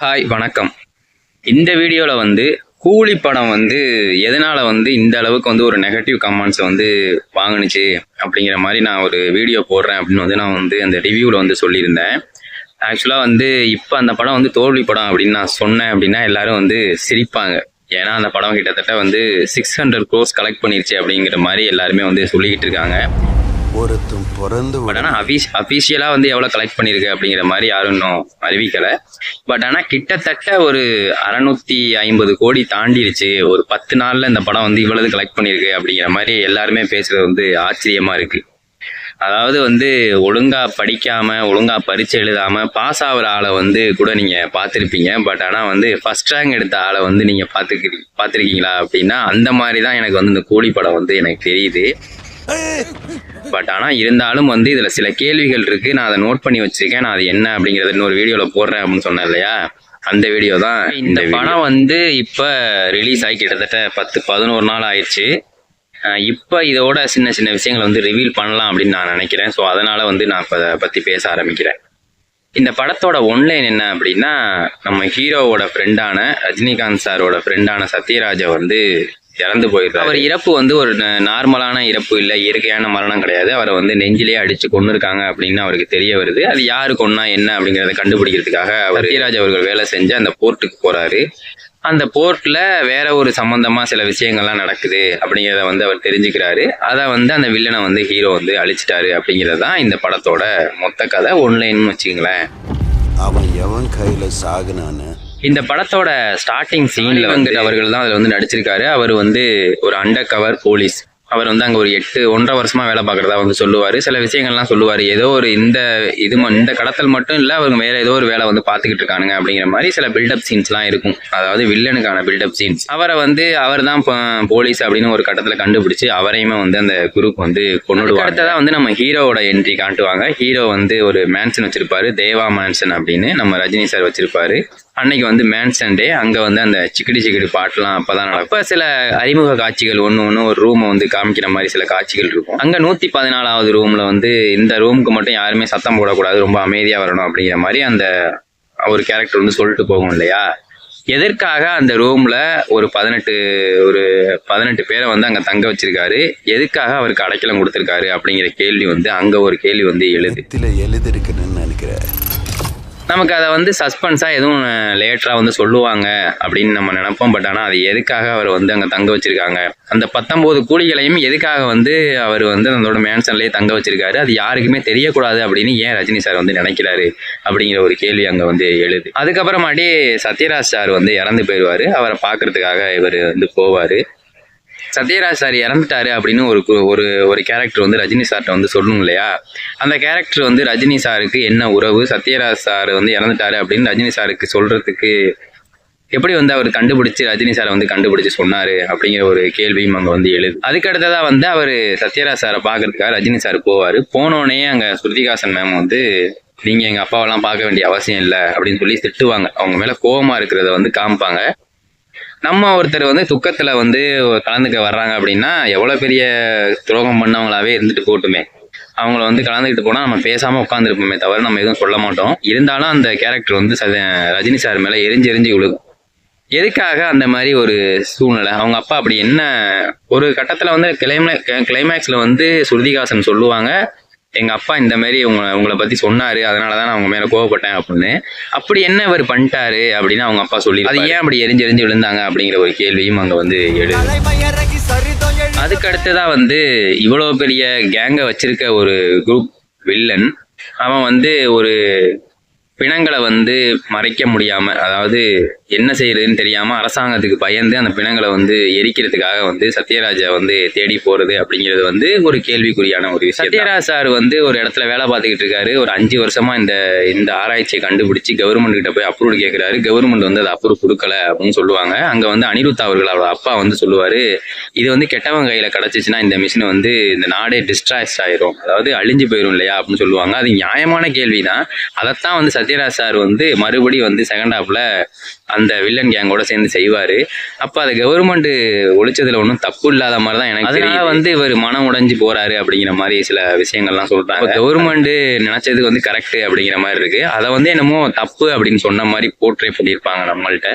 Hi வணக்கம். இந்த வீடியோவில் கூலி படம் எதனால் இந்த அளவுக்கு ஒரு நெகட்டிவ் கமெண்ட்ஸை வாங்குனுச்சு அப்படிங்கிற மாதிரி நான் ஒரு வீடியோ போடுறேன் அப்படின்னு நான் அந்த ரிவ்யூவில் சொல்லியிருந்தேன். ஆக்சுவலாக இப்போ அந்த படம் தோல்வி படம் அப்படின்னு நான் சொன்னேன் அப்படின்னா எல்லாரும் சிரிப்பாங்க. ஏன்னா அந்த படம் கிட்டத்தட்ட 600 crores கலெக்ட் பண்ணிருச்சு அப்படிங்கிற மாதிரி எல்லாருமே சொல்லிக்கிட்டு இருக்காங்க. ஒருத்தம் பிறந்து பட் ஆனால் அஃபீஷியலாக எவ்வளோ கலெக்ட் பண்ணியிருக்கு அப்படிங்கிற மாதிரி யாரும் இன்னும் அறிவிக்கலை. பட் ஆனால் கிட்டத்தட்ட ஒரு 650 கோடி தாண்டிடுச்சு. ஒரு 10 நாளில் இந்த படம் இவ்வளவு கலெக்ட் பண்ணியிருக்கு அப்படிங்கிற மாதிரி எல்லாருமே பேசுகிறது ஆச்சரியமாக இருக்குது. அதாவது ஒழுங்காக படிக்காமல் ஒழுங்காக பரீட்சை எழுதாமல் பாஸ் ஆகிற ஆளை கூட நீங்கள் பார்த்துருப்பீங்க. பட் ஆனால் ஃபஸ்ட் ரேங்க் எடுத்த ஆளை நீங்கள் பார்த்துருக்கீங்களா அப்படின்னா அந்த மாதிரி தான் எனக்கு இந்த கூலி படம் எனக்கு தெரியுது. பட் ஆனால் இருந்தாலும் இதில் சில கேள்விகள் இருக்குது. நான் அதை நோட் பண்ணி வச்சுருக்கேன். நான் அது என்ன அப்படிங்கிறத இன்னொரு வீடியோவில் போடுறேன் அப்படின்னு சொன்னேன் இல்லையா, அந்த வீடியோ தான் இந்த படம். இப்போ ரிலீஸ் ஆகி கிட்டத்தட்ட 10-11 நாள் ஆயிடுச்சு. இப்போ இதோட சின்ன சின்ன விஷயங்களை ரிவீல் பண்ணலாம் அப்படின்னு நான் நினைக்கிறேன். ஸோ அதனால் நான் இப்போ அதை பற்றி பேச ஆரம்பிக்கிறேன். இந்த படத்தோட ஒன்லைன் என்ன அப்படின்னா, நம்ம ஹீரோவோட ஃப்ரெண்டான ரஜினிகாந்த் சாரோட ஃப்ரெண்டான சத்யராஜை இறந்து போயிடுறாரு. அவர் இறப்பு ஒரு நார்மலான இறப்பு இல்லை, இயற்கையான மரணம் கிடையாது. அவரை நெஞ்சிலே அடிச்சு கொண்டு இருக்காங்க அப்படின்னு அவருக்கு தெரிய வருது. அது யாரு கொன்னா என்ன அப்படிங்கிறத கண்டுபிடிக்கிறதுக்காக சத்யராஜ் அவர்கள் வேலை செஞ்சு அந்த போர்ட்டுக்கு போறாரு. அந்த போர்ட்ல வேற ஒரு சம்பந்தமா சில விஷயங்கள்லாம் நடக்குது அப்படிங்கிறத அவர் தெரிஞ்சுக்கிறாரு. அதை அந்த வில்லனை ஹீரோ அழிச்சிட்டாரு அப்படிங்கிறது தான் இந்த படத்தோட மொத்த கதை ஒன்லைன்னு வச்சுங்களேன். அவன் எவன் கையில சாகுனான்னு இந்த படத்தோட ஸ்டார்டிங் சீன்ல அவர்கள் தான் அதில் நடிச்சிருக்காரு. அவர் ஒரு அண்டர் கவர் போலீஸ். அவர் அங்கே ஒரு 1.5 வருஷமா வேலை பார்க்குறதா சொல்லுவார். சில விஷயங்கள்லாம் சொல்லுவார். ஏதோ ஒரு இந்த கடத்தல் மட்டும் இல்லை, அவங்க வேற ஏதோ ஒரு வேலை பார்த்துக்கிட்டு இருக்கானுங்க அப்படிங்கிற மாதிரி சில பில்டப் சீன்ஸ்லாம் இருக்கும். அதாவது வில்லனுக்கான பில்டப் சீன்ஸ். அவரை அவர் தான் போலீஸ் அப்படின்னு ஒரு கட்டத்தில் கண்டுபிடிச்சு அவரையுமே அந்த குரூப் கொண்டுடுவாங்க. அடுத்ததான் நம்ம ஹீரோவோட என்ட்ரி காட்டுவாங்க. ஹீரோ ஒரு மேன்ஷன் வச்சிருப்பாரு, தேவா மேன்ஷன் அப்படின்னு நம்ம ரஜினி சார் வச்சிருப்பாரு. அன்னைக்கு மேன்ஷன் டே. அங்கே அந்த சிக்கிடி சிக்கிடி பாட்டுலாம் அப்போதான் நடக்கும். இப்போ சில அறிமுக காட்சிகள் ஒன்று ஒரு ரூமை காமிக்கிற மாதிரி சில காட்சிகள் இருக்கும். அங்கே 114வது ரூமில் இந்த ரூமுக்கு மட்டும் யாருமே சத்தம் போடக்கூடாது, ரொம்ப அமைதியாக வரணும் அப்படிங்கிற மாதிரி அந்த ஒரு கேரக்டர் சொல்லிட்டு போகும் இல்லையா. எதற்காக அந்த ரூமில் ஒரு 18 பேரை அங்கே தங்க வச்சிருக்காரு, எதுக்காக அவருக்கு அடைக்கலம் கொடுத்துருக்காரு அப்படிங்கிற கேள்வி அங்கே ஒரு கேள்வி எழுதிருக்குன்னு நினைக்கிறேன். நமக்கு அதை சஸ்பென்ஸாக எதுவும் லேட்டராக சொல்லுவாங்க அப்படின்னு நம்ம நினைப்போம். பட் ஆனால் அது எதுக்காக அவர் அங்கே தங்க வச்சிருக்காங்க, அந்த 19 கூலிகளையும் எதுக்காக அவர் அதோட மேன்ஷன்லேயே தங்க வச்சிருக்காரு, அது யாருக்குமே தெரியக்கூடாது அப்படின்னு ஏன் ரஜினி சார் நினைக்கிறாரு அப்படிங்கிற ஒரு கேள்வி அங்கே எழுது. அதுக்கப்புறமாட்டி சத்யராஜ் சார் இறந்து போயிடுவார். அவரை பார்க்கறதுக்காக இவர் போவார். சத்யராஜ் சார் இறந்துட்டாரு அப்படின்னு ஒரு கேரக்டர் ரஜினி சார்கிட்ட சொல்லணும் இல்லையா. அந்த கேரக்டர் ரஜினி சாருக்கு என்ன உறவு, சத்யராஜ் சார் இறந்துட்டாரு அப்படின்னு ரஜினி சாருக்கு சொல்றதுக்கு எப்படி அவர் கண்டுபிடிச்சு ரஜினி சாரை கண்டுபிடிச்சு சொன்னாரு அப்படிங்கிற ஒரு கேள்வியும் அங்கே எழுது. அதுக்கடுத்ததா அவர் சத்யராஜ் சாரை பார்க்கறதுக்காக ரஜினி சார் போவார். போனோடனே அங்கே ஸ்ருதிகாசன் மேம் நீங்கள் எங்கள் அப்பாவெல்லாம் பார்க்க வேண்டிய அவசியம் இல்லை அப்படின்னு சொல்லி திட்டுவாங்க. அவங்க மேலே கோபமாக இருக்கிறத காமிப்பாங்க. நம்ம ஒருத்தர் துக்கத்தில் கலந்துக்க வர்றாங்க அப்படின்னா எவ்வளோ பெரிய துரோகம் பண்ணவங்களாவே இருந்துட்டு போட்டுமே, அவங்கள கலந்துக்கிட்டு போனால் நம்ம பேசாமல் உட்காந்துருப்போமே தவிர நம்ம எதுவும் சொல்ல மாட்டோம். இருந்தாலும் அந்த கேரக்டர் ரஜினி சார் மேலே எரிஞ்சு விழுகும். எதுக்காக அந்த மாதிரி ஒரு சூழ்நிலை, அவங்க அப்பா அப்படி என்ன ஒரு கட்டத்தில் கிளைமேக்ஸில் ஸ்ருதிகாசன் சொல்லுவாங்க, எங்கள் அப்பா இந்த மாதிரி உங்களை பற்றி சொன்னார், அதனால தான் நான் அவங்க மேலே கோவப்பட்டேன் அப்படின்னு. அப்படி என்ன இவர் பண்ணிட்டாரு அப்படின்னு அவங்க அப்பா சொல்லி அது ஏன் அப்படி எரிஞ்சு விழுந்தாங்க அப்படிங்கிற ஒரு கேள்வியும் அங்கே எழுது. அதுக்கு அடுத்ததான் இவ்வளோ பெரிய கேங்கை வச்சிருக்க ஒரு குரூப் வில்லன், அவன் ஒரு பிணங்களை மறைக்க முடியாமல், அதாவது என்ன செய்யறதுன்னு தெரியாமல் அரசாங்கத்துக்கு பயந்து அந்த பிணங்களை எரிக்கிறதுக்காக சத்யராஜை தேடி போகிறது அப்படிங்கிறது ஒரு கேள்விக்குறியான ஒரு விஷயம். சத்யராஜ் சார் ஒரு இடத்துல வேலை பார்த்துக்கிட்டு இருக்காரு. ஒரு 5 வருஷமா இந்த ஆராய்ச்சியை கண்டுபிடிச்சி கவர்மெண்ட் கிட்ட போய் அப்ரூவ் கேட்குறாரு. கவர்மெண்ட் அதை அப்ரூவ் கொடுக்கல அப்படின்னு சொல்லுவாங்க. அங்கே அனிருத் அவர்கள் அவரோட அப்பா சொல்லுவார், இது கெட்டவங்க கையில் கிடச்சிச்சின்னா இந்த மிஷின் இந்த நாடே டிஸ்ட்ராய்ஸ் ஆயிரும், அதாவது அழிஞ்சு போயிடும் இல்லையா அப்படின்னு சொல்லுவாங்க. அது நியாயமான கேள்வி தான். அதைத்தான் சத்யராஜ் சார் வந்து மறுபடியும் வந்து செகண்ட் ஹாஃப்ல அந்த வில்லன் கேங்கோட சேர்ந்து செய்வாரு. அப்ப அது கவர்மெண்ட் ஒழிச்சதுல ஒன்றும் தப்பு இல்லாத மாதிரி தான் எனக்கு அதனால வந்து இவர் மனம் உடைஞ்சு போறாரு அப்படிங்கிற மாதிரி சில விஷயங்கள்லாம் சொல்றாங்க. கவர்மெண்ட் நினைச்சதுக்கு வந்து கரெக்ட் அப்படிங்கிற மாதிரி இருக்கு. அதை வந்து என்னமோ தப்பு அப்படின்னு சொன்ன மாதிரி போர்ட்ரே பண்ணியிருப்பாங்க நம்மள்ட்ட.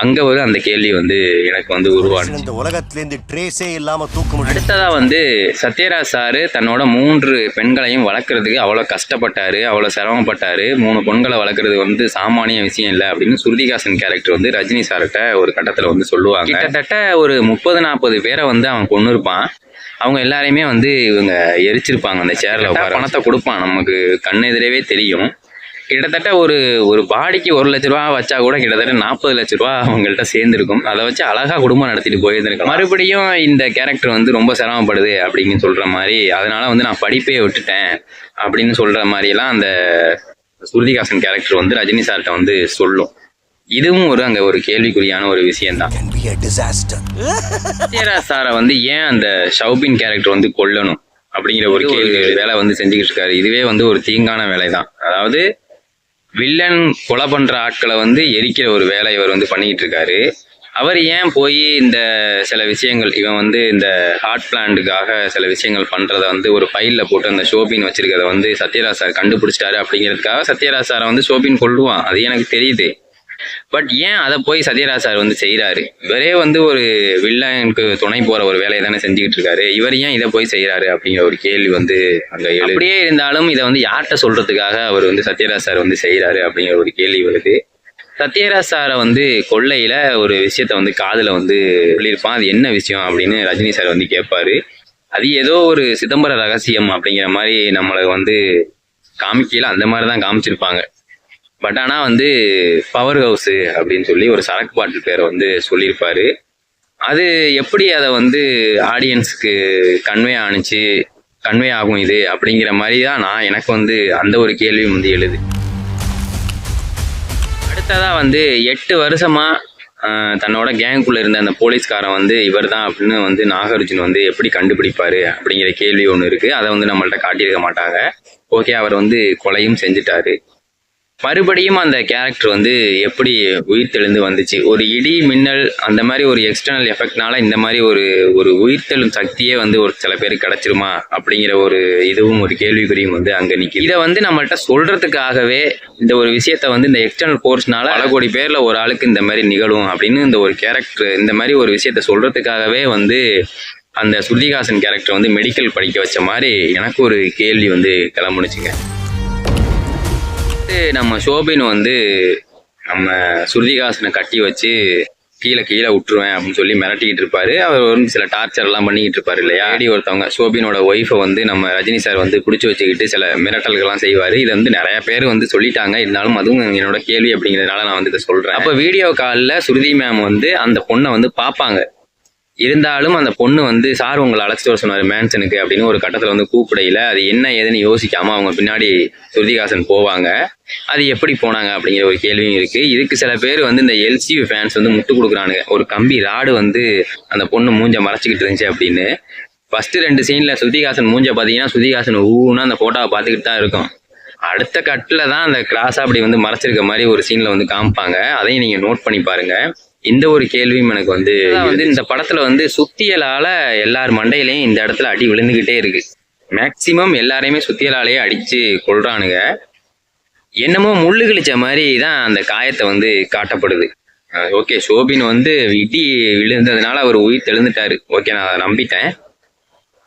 அங்க ஒரு அந்த கேள்வி வந்து எனக்கு வந்து உருவானுச்சு. இந்த உலகத்திலேருந்து ட்ரேஸே இல்லாம தூக்க முடியும். அடுத்ததா வந்து சத்யராஜ் சாரு தன்னோட 3 பெண்களையும் வளர்க்கறதுக்கு அவ்வளவு கஷ்டப்பட்டாரு, அவ்வளவு சிரமப்பட்டாரு. 3 பெண்களை வளர்க்கறது வந்து சாமானிய விஷயம் இல்லை அப்படின்னு ஸ்ருதிஹாசன் கேரக்டர் வந்து ரஜினி சார்கிட்ட ஒரு கட்டத்துல வந்து சொல்லுவாங்க. கிட்டத்தட்ட ஒரு 30-40 பேரை வந்து அவன் கொண்டு இருப்பான். அவங்க எல்லாரையுமே வந்து இவங்க எரிச்சிருப்பாங்க. அந்த சேர்ல பணத்தை கொடுப்பான், நமக்கு கண்ணு எதிரவே தெரியும். கிட்டத்தட்ட ஒரு பாடிக்கு 1 லட்ச ரூபா வச்சா கூட கிட்டத்தட்ட 40 லட்ச ரூபா அவங்கள்ட்ட சேர்ந்துருக்கும். அதை வச்சு அழகா குடும்பம் நடத்திட்டு போயிருந்திருக்கலாம். மறுபடியும் இந்த கேரக்டர் வந்து ரொம்ப சிரமப்படுது அப்படின்னு சொல்ற மாதிரி, அதனால வந்து நான் படிப்பே விட்டுட்டேன் அப்படின்னு சொல்ற மாதிரி எல்லாம் அந்த ஸ்ருதிஹாசன் கேரக்டர் வந்து ரஜினி சார்கிட்ட வந்து சொல்லும். இதுவும் அங்க ஒரு கேள்விக்குறியான ஒரு விஷயம்தான். சத்யராஜ் சாரை வந்து ஏன் அந்த ஷௌபின் கேரக்டர் வந்து கொல்லணும் அப்படிங்கிற ஒரு கேள்வி வேலை வந்து செஞ்சுக்கிட்டு இருக்காரு. இதுவே வந்து ஒரு தீங்கான வேலை தான். அதாவது வில்லன் கொலை பண்ற ஆட்களை வந்து எரிக்கிற ஒரு வேலை இவர் வந்து பண்ணிக்கிட்டு இருக்காரு. அவர் ஏன் போய் இந்த சில விஷயங்கள் இவன் வந்து இந்த ஹார்ட் பிளான்ட்டுக்காக சில விஷயங்கள் பண்றத வந்து ஒரு ஃபைல்ல போட்டு அந்த ஷோபின் வச்சிருக்கிறத வந்து சத்யராஜ் சார் கண்டுபிடிச்சிட்டாரு அப்படிங்கிறதுக்காக சத்யராஜ் சாரை வந்து ஷோபின் கொல்லுவான். அது எனக்கு தெரியுது. பட் ஏன் அதை போய் சத்யராஜ் சார் வந்து செய்யறாரு? இவரே வந்து ஒரு வில்லனுக்கு துணை போற ஒரு வேலையை தானே செஞ்சுக்கிட்டு இருக்காரு. இவர் ஏன் இதை போய் செய்யறாரு அப்படிங்கிற ஒரு கேள்வி வந்து அங்க அப்படியே இருந்தாலும் இதை வந்து யார்கிட்ட சொல்றதுக்காக அவர் வந்து சத்யராஜ் சார் வந்து செய்யறாரு அப்படிங்கிற ஒரு கேள்வி வருது. சத்யராஜ் சாரை வந்து கொள்ளையில ஒரு விஷயத்த வந்து காதுல வந்து சொல்லியிருப்பான். அது என்ன விஷயம் அப்படின்னு ரஜினி சார் வந்து கேட்பாரு. அது ஏதோ ஒரு சிதம்பர ரகசியம் அப்படிங்கிற மாதிரி நம்மளை வந்து காமிக்கல, அந்த மாதிரி தான் காமிச்சிருப்பாங்க. பட் ஆனால் வந்து பவர் ஹவுஸு அப்படின்னு சொல்லி ஒரு சரக்கு பாட்டில் பேரை வந்து சொல்லியிருப்பாரு. அது எப்படி அதை வந்து ஆடியன்ஸுக்கு கன்வே ஆகும் இது அப்படிங்கிற மாதிரி தான் எனக்கு வந்து அந்த ஒரு கேள்வி வந்து எழுது. அடுத்ததாக வந்து 8 வருஷமா தன்னோட கேங்குக்குள்ளே இருந்த அந்த போலீஸ்காரன் வந்து இவர் தான் அப்படின்னு வந்து நாகார்ஜுன் வந்து எப்படி கண்டுபிடிப்பாரு அப்படிங்கிற கேள்வி ஒன்று இருக்குது. அதை வந்து நம்மள்ட்ட காட்டியிருக்க மாட்டாங்க. ஓகே, அவர் வந்து கொலையும் செஞ்சுட்டாரு. மறுபடியும் அந்த கேரக்டர் வந்து எப்படி உயிர்த்தெழுந்து வந்துச்சு? ஒரு இடி மின்னல் அந்த மாதிரி ஒரு எக்ஸ்டர்னல் எஃபெக்ட்னால இந்த மாதிரி ஒரு உயிர்த்தெழும் சக்தியே வந்து ஒரு சில பேருக்கு கிடைச்சிருமா அப்படிங்கிற ஒரு இதுவும் ஒரு கேள்விக்குறியும் வந்து அங்கே நிற்கிது. இதை வந்து நம்மள்ட்ட சொல்றதுக்காகவே இந்த ஒரு விஷயத்த வந்து இந்த எக்ஸ்டர்னல் ஃபோர்ஸ்னால பல கோடி பேர்ல ஒரு ஆளுக்கு இந்த மாதிரி நிகழும் அப்படின்னு இந்த ஒரு கேரக்டர் இந்த மாதிரி ஒரு விஷயத்த சொல்றதுக்காகவே வந்து அந்த ஸ்ருதிஹாசன் கேரக்டர் வந்து மெடிக்கல் படிக்க வச்ச மாதிரி எனக்கு ஒரு கேள்வி வந்து கிளம்புனுச்சுங்க. நம்ம ஷோபின் வந்து நம்ம ஸ்ருதிஹாசனை கட்டி வச்சு கீழே விட்டுருவேன் அப்படின்னு சொல்லி மிரட்டிக்கிட்டு இருப்பாரு. அவர் வந்து சில டார்ச்சர்லாம் பண்ணிக்கிட்டு இருப்பாரு இல்லையா. ஒருத்தவங்க ஷோபினோட ஒய்ஃபை வந்து நம்ம ரஜினி சார் வந்து பிடிச்சி வச்சுக்கிட்டு சில மிரட்டல்கள்லாம் செய்வார். இது வந்து நிறைய பேர் வந்து சொல்லிட்டாங்க. இருந்தாலும் அதுவும் என்னோட கேள்வி அப்படிங்கிறதுனால நான் வந்து இதை சொல்கிறேன். அப்போ வீடியோ காலில் ஸ்ருதி மேம் வந்து அந்த பொண்ணை வந்து பார்ப்பாங்க. இருந்தாலும் அந்த பொண்ணு வந்து சார் உங்களை அழைச்சிட்டு வர சொன்னார் மேன்சனுக்கு அப்படின்னு ஒரு கட்டத்தில் வந்து கூப்பிடையில அது என்ன ஏதுன்னு யோசிக்காமல் அவங்க பின்னாடி ஸ்ருதிஹாசன் போவாங்க. அது எப்படி போனாங்க அப்படிங்கிற ஒரு கேள்வியும் இருக்குது. இதுக்கு சில பேர் வந்து இந்த எல்சிவி ஃபேன்ஸ் வந்து முட்டு கொடுக்குறானுங்க. ஒரு கம்பி ராடு வந்து அந்த பொண்ணு மூஞ்ச மறைச்சிக்கிட்டு இருந்துச்சு அப்படின்னு. ஃபஸ்ட்டு 2 சீனில் ஸ்ருதிஹாசன் மூஞ்ச பார்த்தீங்கன்னா ஸ்ருதிஹாசன் ஊன்னா அந்த ஃபோட்டோவை பார்த்துக்கிட்டு தான் இருக்கும். அடுத்த கட்டில் தான் அந்த கிராஸாக அப்படி வந்து மறைச்சிருக்க மாதிரி ஒரு சீனில் வந்து காமிப்பாங்க. அதையும் நீங்கள் நோட் பண்ணி பாருங்கள். இந்த ஒரு கேள்வியும் எனக்கு வந்து இந்த படத்துல வந்து சுத்தியலால எல்லார் மண்டையிலையும் இந்த இடத்துல அடி விழுந்துகிட்டே இருக்கு. மேக்சிமம் எல்லாரையுமே சுத்தியலாலேயே அடிச்சு கொள்றானுங்க. என்னமோ முள்ளு கிழிச்ச மாதிரி தான் அந்த காயத்தை வந்து காட்டப்படுது. ஓகே, ஷோபின் வந்து இடி விழுந்ததுனால அவர் உயிர் தெழுந்துட்டாரு. ஓகே, நான் அதை நம்பிட்டேன்.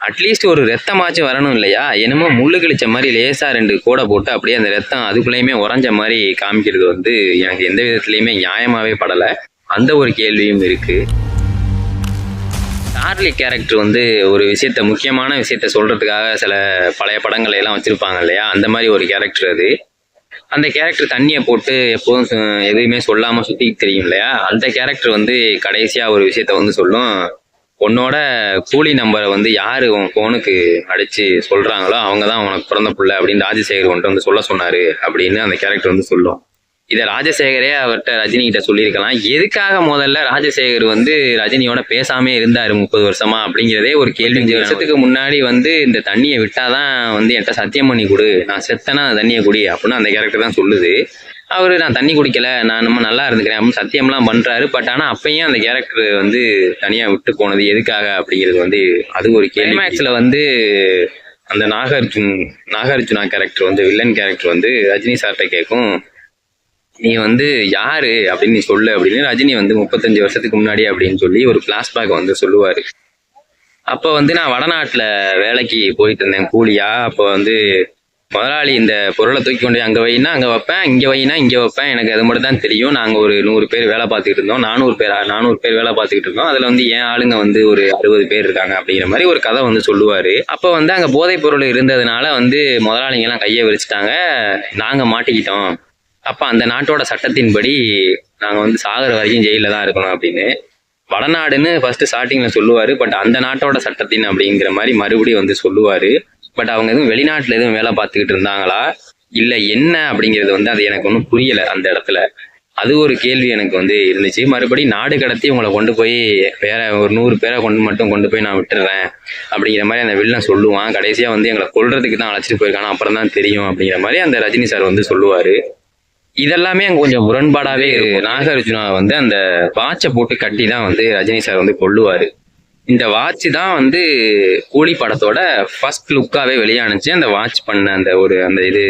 அட்லீஸ்ட் ஒரு ரத்தமாச்சும் வரணும் இல்லையா? என்னமோ முள்ளு கிழிச்ச மாதிரி லேசா 2 கோடை போட்டு அப்படியே அந்த ரத்தம் அதுக்குள்ளேயுமே உறைஞ்ச மாதிரி காமிக்கிறது வந்து எனக்கு எந்த விதத்துலையுமே நியாயமாவே படலை. அந்த ஒரு கேள்வியும் இருக்கு. சார்லி கேரக்டர் வந்து ஒரு விஷயத்த முக்கியமான விஷயத்த சொல்றதுக்காக சில பழைய படங்களை எல்லாம் வச்சிருப்பாங்க இல்லையா, அந்த மாதிரி ஒரு கேரக்டர் அது. அந்த கேரக்டர் தண்ணியை போட்டு எப்போதும் எதுவுமே சொல்லாம சுத்திட்டு தெரியும் இல்லையா, அந்த கேரக்டர் வந்து கடைசியா ஒரு விஷயத்த வந்து சொல்லும். உன்னோட கூலி நம்பரை வந்து யாரு உன் போனுக்கு அடிச்சு சொல்றாங்களோ அவங்க தான் உனக்கு பிறந்த பிள்ளை அப்படின்னு ராஜசேகர் கொண்டு வந்து சொல்ல சொன்னாரு அப்படின்னு அந்த கேரக்டர் வந்து சொல்லும். இதை ராஜசேகரே அவர்கிட்ட ரஜினி கிட்ட சொல்லியிருக்கலாம். எதுக்காக முதல்ல ராஜசேகர் வந்து ரஜினியோட பேசாமே இருந்தாரு 30 வருஷமா அப்படிங்கிறதே ஒரு கேள்வி. 5 வருஷத்துக்கு முன்னாடி வந்து இந்த தண்ணியை விட்டாதான் வந்து என்கிட்ட சத்தியம் பண்ணி கொடு, நான் செத்தனா தண்ணியை குடி அப்படின்னு அந்த கேரக்டர் தான் சொல்லுது. அவரு நான் தண்ணி குடிக்கல, நான் நம்ம நல்லா இருந்துக்கிறேன் அப்படின்னு சத்தியம்லாம் பண்றாரு. பட் ஆனா அப்பயும் அந்த கேரக்டர் வந்து தனியா விட்டு போனது எதுக்காக அப்படிங்கிறது வந்து அது ஒரு கேள்வி. கிளைமேக்ஸ்ல வந்து அந்த நாகார்ஜுனா கேரக்டர் வந்து வில்லன் கேரக்டர் வந்து ரஜினி சார்கிட்ட கேட்கும், நீ வந்து யாரு அப்படின்னு நீ சொல்லு அப்படின்னு. ரஜினி வந்து 35 வருஷத்துக்கு முன்னாடி அப்படின்னு சொல்லி ஒரு பிளாஷ்பேக் வந்து சொல்லுவாரு. அப்போ வந்து நான் வடநாட்டுல வேலைக்கு போயிட்டு இருந்தேன் கூலியா. அப்போ வந்து முதலாளி இந்த பொருளை தூக்கி கொண்டு அங்கே வைனா அங்கே வைப்பேன், இங்கே வைனா இங்கே வைப்பேன், எனக்கு அது மட்டும் தான் தெரியும். நாங்கள் ஒரு 100 பேர் வேலை பார்த்துக்கிட்டு இருந்தோம், 400 பேர் வேலை பார்த்துக்கிட்டு இருந்தோம். அதில் வந்து என் ஆளுங்க வந்து ஒரு 60 பேர் இருக்காங்க அப்படிங்கிற மாதிரி ஒரு கதை வந்து சொல்லுவார். அப்போ வந்து அங்கே போதைப் பொருள் இருந்ததுனால வந்து முதலாளிங்கெல்லாம் கையை விரிச்சிட்டாங்க, நாங்கள் மாட்டிக்கிட்டோம். அப்போ அந்த நாட்டோட சட்டத்தின்படி நாங்கள் வந்து சாகிற வரைக்கும் ஜெயிலில் தான் இருக்கணும் அப்படின்னு வடநாடுன்னு ஃபர்ஸ்ட் ஸ்டார்டிங்கில் சொல்லுவார். பட் அந்த நாட்டோட சட்டத்தின் அப்படிங்கிற மாதிரி மறுபடியும் வந்து சொல்லுவார். பட் அவங்க எதுவும் வெளிநாட்டில் எதுவும் வேலை பார்த்துக்கிட்டு இருந்தாங்களா இல்லை என்ன அப்படிங்கிறது வந்து அது எனக்கு ஒன்றும் புரியலை அந்த இடத்துல. அது ஒரு கேள்வி எனக்கு வந்து இருந்துச்சு. மறுபடி நாடு கடத்தி உங்களை கொண்டு போய் வேற ஒரு 100 பேரை கொண்டு போய் நான் விட்டுறேன் அப்படிங்கிற மாதிரி அந்த வில்லன் சொல்லுவான். கடைசியாக வந்து எங்களை கொல்றதுக்கு தான் அழைச்சிட்டு போயிருக்கானா அப்புறம் தான் தெரியும் அப்படிங்கிற மாதிரி அந்த ரஜினி சார் வந்து சொல்லுவார். இதெல்லாமே அங்கே கொஞ்சம் முரண்பாடாகவே நாகார்ஜுனா வந்து அந்த வாட்சை போட்டு கட்டி தான் வந்து ரஜினி சார் வந்து கொல்லுவார். இந்த வாட்ச் தான் வந்து கூலி படத்தோட ஃபர்ஸ்ட் லுக்காவே வெளியானுச்சு. அந்த வாட்ச் பண்ண அந்த இது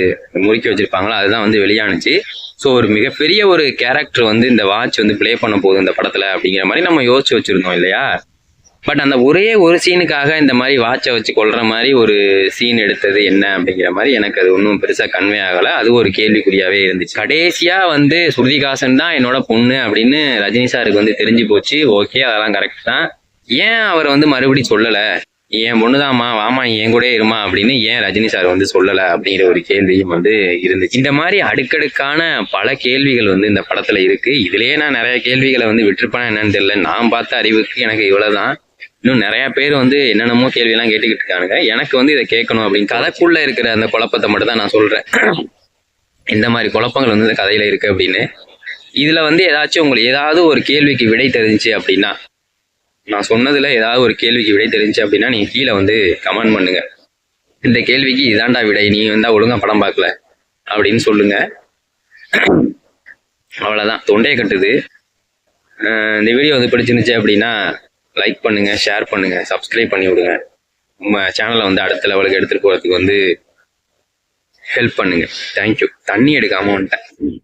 முறுக்கி வச்சிருப்பாங்களா அதுதான் வந்து வெளியானுச்சு. ஸோ ஒரு மிகப்பெரிய ஒரு கேரக்டர் வந்து இந்த வாட்ச் வந்து பிளே பண்ண போகுது இந்த படத்துல அப்படிங்கிற மாதிரி நம்ம யோசிச்சு வச்சிருந்தோம் இல்லையா. பட் அந்த ஒரே ஒரு சீனுக்காக இந்த மாதிரி வாட்சை வச்சு கொள்ற மாதிரி ஒரு சீன் எடுத்தது என்ன அப்படிங்கிற மாதிரி எனக்கு அது ஒன்றும் பெருசா கன்வே ஆகலை. அது ஒரு கேள்விக்குறியாவே இருந்துச்சு. கடைசியா வந்து ஸ்ருதிஹாசன் தான் என்னோட பொண்ணு அப்படின்னு ரஜினி சாருக்கு வந்து தெரிஞ்சு போச்சு. ஓகே, அதெல்லாம் கரெக்ட் தான். ஏன் அவர் வந்து மறுபடியும் சொல்லல, என் பொண்ணுதாம்மா வாமா நீ என் கூட இருமா அப்படின்னு ஏன் ரஜினி சார் வந்து சொல்லல அப்படிங்கிற ஒரு கேள்வியும் வந்து இருந்துச்சு. இந்த மாதிரி அடுக்கடுக்கான பல கேள்விகள் வந்து இந்த படத்துல இருக்கு. இதுலயே நான் நிறைய கேள்விகளை வந்து விட்டுருப்பேன் என்னன்னு தெரியல. நான் பார்த்த அறிவுக்கு எனக்கு இவ்வளவுதான். இன்னும் நிறைய பேர் வந்து என்னென்னமோ கேள்வியெல்லாம் கேட்டுக்கிட்டு இருக்கானுங்க. எனக்கு வந்து இதை கேட்கணும் அப்படின்னு கதைக்குள்ள இருக்கிற அந்த குழப்பத்தை மட்டும் தான் நான் சொல்றேன். இந்த மாதிரி குழப்பங்கள் வந்து இந்த கதையில இருக்கு அப்படின்னு. இதுல வந்து ஏதாச்சும் உங்களுக்கு ஏதாவது ஒரு கேள்விக்கு விடை தெரிஞ்சுச்சு அப்படின்னா, நான் சொன்னதுல ஏதாவது ஒரு கேள்விக்கு விடை தெரிஞ்சுச்சு அப்படின்னா நீங்க கீழே வந்து கமெண்ட் பண்ணுங்க. இந்த கேள்விக்கு இதாண்டா விடை, நீ வந்தா ஒழுங்கா படம் பார்க்கல அப்படின்னு சொல்லுங்க. அவ்வளவுதான், தொண்டையை கட்டுது. இந்த வீடியோ வந்து பிடிச்சிருந்துச்சு அப்படின்னா லைக் பண்ணுங்க, ஷேர் பண்ணுங்க, சப்ஸ்கிரைப் பண்ணி விடுங்க. நம்ம சேனலை வந்து அடுத்த லெவலுக்கு எடுத்துட்டு போறதுக்கு வந்து ஹெல்ப் பண்ணுங்க. தேங்க்யூ. தண்ணி எடுக்காம வந்துட்டேன்.